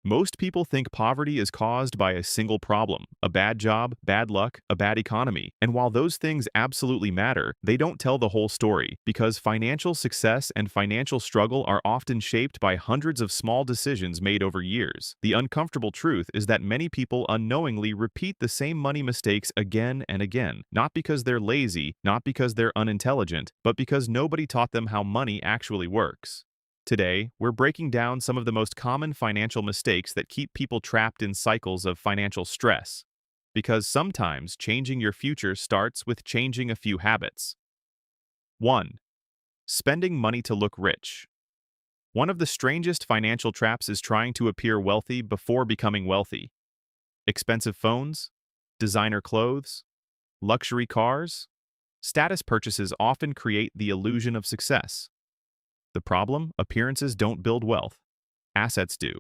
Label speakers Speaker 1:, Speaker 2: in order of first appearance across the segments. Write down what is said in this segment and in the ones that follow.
Speaker 1: Most people think poverty is caused by a single problem, a bad job, bad luck, a bad economy. And while those things absolutely matter, they don't tell the whole story because financial success and financial struggle are often shaped by hundreds of small decisions made over years. The uncomfortable truth is that many people unknowingly repeat the same money mistakes again and again, not because they're lazy, not because they're unintelligent, but because nobody taught them how money actually works. Today, we're breaking down some of the most common financial mistakes that keep people trapped in cycles of financial stress. Because sometimes changing your future starts with changing a few habits. 1. Spending money to look rich. One of the strangest financial traps is trying to appear wealthy before becoming wealthy. Expensive phones, designer clothes, luxury cars, status purchases often create the illusion of success. The problem? Appearances don't build wealth. Assets do.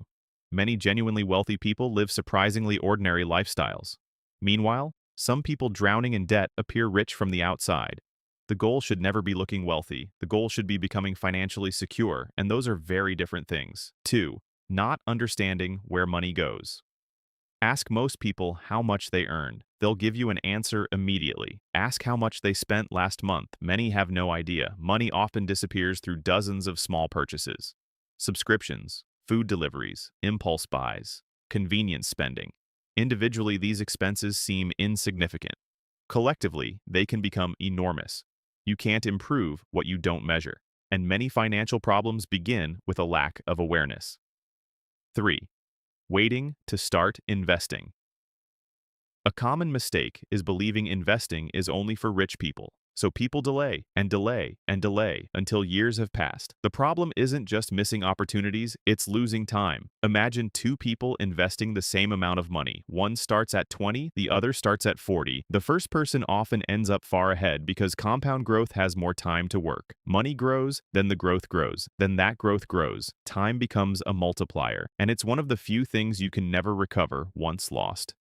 Speaker 1: Many genuinely wealthy people live surprisingly ordinary lifestyles. Meanwhile, some people drowning in debt appear rich from the outside. The goal should never be looking wealthy. The goal should be becoming financially secure, and those are very different things. 2. Not understanding where money goes. Ask most people how much they earn. They'll give you an answer immediately. Ask how much they spent last month. Many have no idea. Money often disappears through dozens of small purchases. Subscriptions, food deliveries, impulse buys, convenience spending. Individually, these expenses seem insignificant. Collectively, they can become enormous. You can't improve what you don't measure. And many financial problems begin with a lack of awareness. 3. Waiting to start investing. A common mistake is believing investing is only for rich people. So people delay and delay and delay until years have passed. The problem isn't just missing opportunities, it's losing time. Imagine two people investing the same amount of money. One starts at 20, the other starts at 40. The first person often ends up far ahead because compound growth has more time to work. Money grows, then the growth grows, then that growth grows. Time becomes a multiplier, and it's one of the few things you can never recover once lost.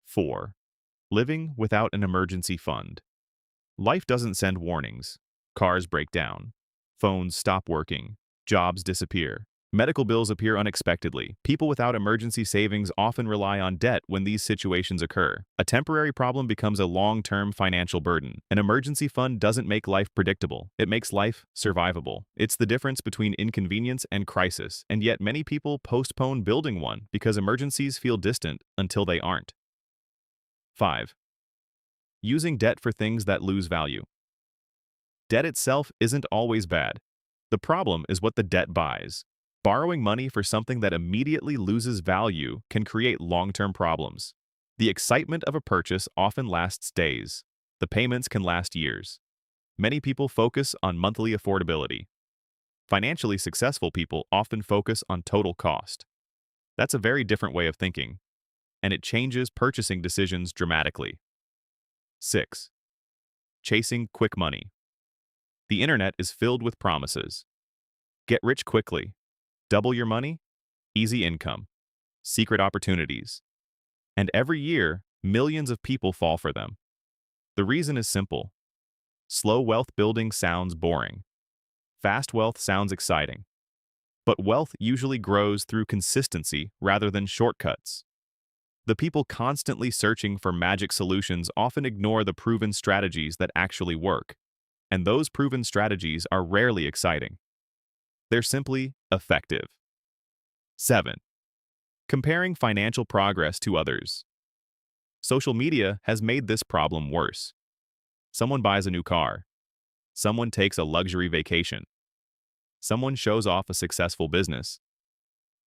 Speaker 1: 4. Living without an emergency fund. Life doesn't send warnings. Cars break down. Phones stop working. Jobs disappear. Medical bills appear unexpectedly. People without emergency savings often rely on debt when these situations occur. A temporary problem becomes a long-term financial burden. An emergency fund doesn't make life predictable. It makes life survivable. It's the difference between inconvenience and crisis, and yet many people postpone building one because emergencies feel distant until they aren't. 5. Using debt for things that lose value. Debt itself isn't always bad. The problem is what the debt buys. Borrowing money for something that immediately loses value can create long-term problems. The excitement of a purchase often lasts days. The payments can last years. Many people focus on monthly affordability. Financially successful people often focus on total cost. That's a very different way of thinking, and it changes purchasing decisions dramatically. 6. Chasing quick money. The internet is filled with promises. Get rich quickly. Double your money. Easy income. Secret opportunities. And every year, millions of people fall for them. The reason is simple. Slow wealth building sounds boring. Fast wealth sounds exciting. But wealth usually grows through consistency rather than shortcuts. The people constantly searching for magic solutions often ignore the proven strategies that actually work. And those proven strategies are rarely exciting. They're simply effective. 7. Comparing financial progress to others. Social media has made this problem worse. Someone buys a new car. Someone takes a luxury vacation. Someone shows off a successful business.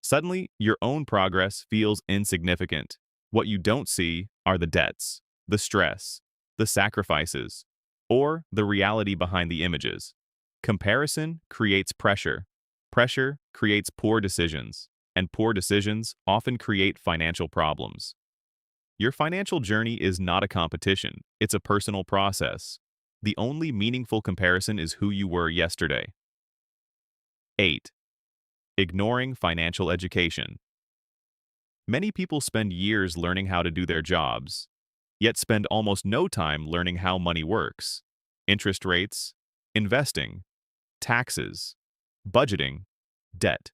Speaker 1: Suddenly, your own progress feels insignificant. What you don't see are the debts, the stress, the sacrifices, or the reality behind the images. Comparison creates pressure. Pressure creates poor decisions, and poor decisions often create financial problems. Your financial journey is not a competition, it's a personal process. The only meaningful comparison is who you were yesterday. 8. Ignoring financial education. Many people spend years learning how to do their jobs, yet spend almost no time learning how money works. Interest rates, investing, taxes, budgeting, debt.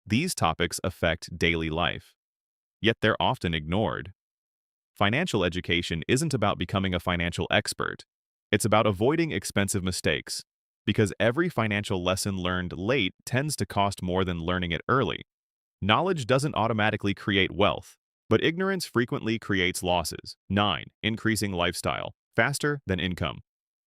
Speaker 1: These topics affect daily life, yet they're often ignored. Financial education isn't about becoming a financial expert. It's about avoiding expensive mistakes, because every financial lesson learned late tends to cost more than learning it early. Knowledge doesn't automatically create wealth, but ignorance frequently creates losses. 9. Increasing lifestyle, faster than income.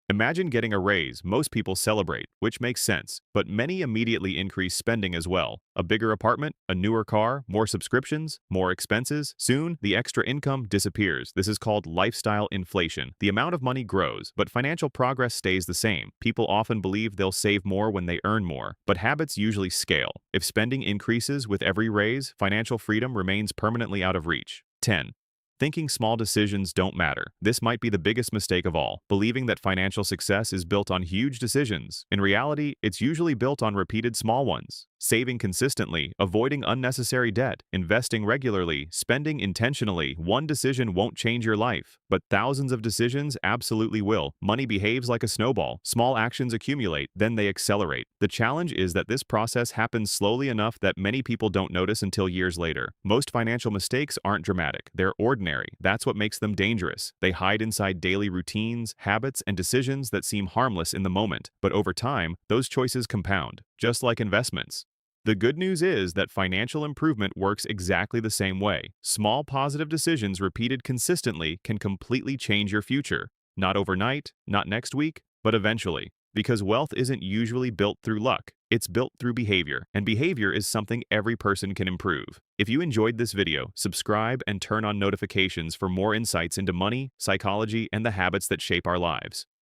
Speaker 1: Imagine getting a raise. Most people celebrate, which makes sense, but many immediately increase spending as well. A bigger apartment, a newer car, more subscriptions, more expenses. Soon, the extra income disappears. This is called lifestyle inflation. The amount of money grows, but financial progress stays the same. People often believe they'll save more when they earn more, but habits usually scale. If spending increases with every raise, financial freedom remains permanently out of reach. 10. Thinking small decisions don't matter. This might be the biggest mistake of all, believing that financial success is built on huge decisions. In reality, it's usually built on repeated small ones. Saving consistently, avoiding unnecessary debt, investing regularly, spending intentionally. One decision won't change your life, but thousands of decisions absolutely will. Money behaves like a snowball. Small actions accumulate, then they accelerate. The challenge is that this process happens slowly enough that many people don't notice until years later. Most financial mistakes aren't dramatic, they're ordinary. That's what makes them dangerous. They hide inside daily routines, habits, and decisions that seem harmless in the moment, but over time, those choices compound, just like investments. The good news is that financial improvement works exactly the same way. Small positive decisions repeated consistently can completely change your future. Not overnight, not next week, but eventually. Because wealth isn't usually built through luck, it's built through behavior, and behavior is something every person can improve. If you enjoyed this video, subscribe and turn on notifications for more insights into money, psychology, and the habits that shape our lives.